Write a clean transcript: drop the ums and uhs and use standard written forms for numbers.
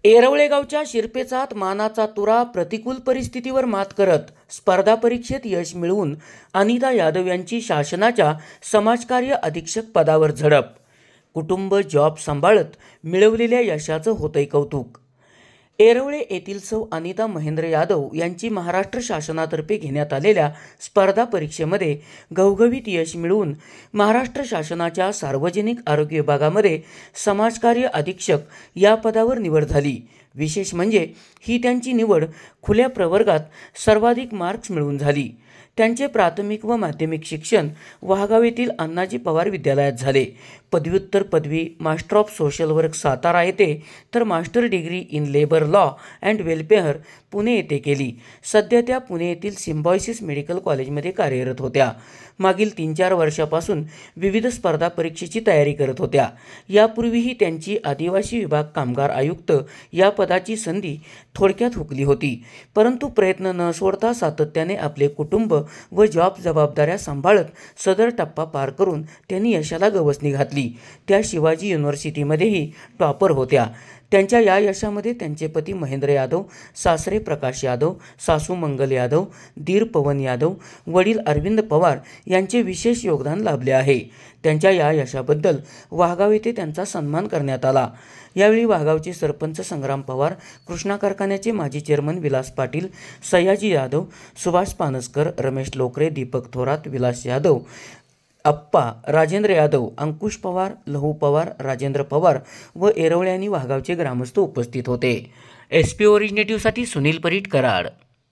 येरवळे गावच्या शिरपेचात मानाचा तुरा प्रतिकूल परिस्थितीवर मात करत स्पर्धा परीक्षेत यश मिळवून अनिता यादव यांची शासनाच्या समाजकार्य अधीक्षक पदावर झडप. कुटुंब जॉब सांभाळत मिळवलेल्या यशाचं होतंय कौतुक. येरवळे येथील सौ अनिता महेंद्र यादव यांची महाराष्ट्र शासनातर्फे घेण्यात आलेल्या स्पर्धा परीक्षेमध्ये घवघवीत यश मिळवून महाराष्ट्र शासनाच्या सार्वजनिक आरोग्य विभागामध्ये समाजकार्य अधीक्षक या पदावर निवड झाली. विशेष म्हणजे ही त्यांची निवड खुल्या प्रवर्गात सर्वाधिक मार्क्स मिळवून झाली. त्यांचे प्राथमिक व माध्यमिक शिक्षण वाहगाव येथील अण्णाजी पवार विद्यालयात झाले. पदव्युत्तर पदवी master of social work Satara येथे तर master degree in labour law and welfare Pune येथे केली. सध्या त्या पुणे येथील सिम्बायोसिस मेडिकल कॉलेजमध्ये कार्यरत होत्या. मागील 3-4 वर्षापासून विविध स्पर्धा परीक्षेची तयारी करत होत्या. यापूर्वीही त्यांची आदिवासी विभाग कामगार आयुक्त या पदाची संधी थोडक्यात हुकली होती. परंतु प्रयत्न न सोडता सातत्याने आपले कुटुंब व जॉब जबाबदाऱ्या सांभाळत सदर टप्पा पार करून त्यांनी यशाला गवसणी घातली. त्या शिवाजी युनिव्हर्सिटीमध्येही टॉपर होत्या. त्यांच्या या यशामध्ये त्यांचे पती महेंद्र यादव, सासरे प्रकाश यादव, सासू मंगल यादव, दीर पवन यादव, वडील अरविंद पवार यांचे विशेष योगदान लाभले आहे. त्यांच्या या यशाबद्दल वाहगाव येथे त्यांचा सन्मान करण्यात आला. यावेळी वाहगावचे सरपंच संग्राम पवार, कृष्णा कारखान्याचे माजी चेअरमन विलास पाटील, सयाजी यादव, सुभाष पानसकर, रमेश लोकरे, दीपक थोरात, विलास यादव, अप्पा, राजेंद्र यादव, अंकुश पवार, लहू पवार, राजेंद्र पवार व येरवळे आणि वाहगावचे ग्रामस्थ उपस्थित होते. SP ओरिजिनेटिव्हसाठी सुनील परीट, कराड.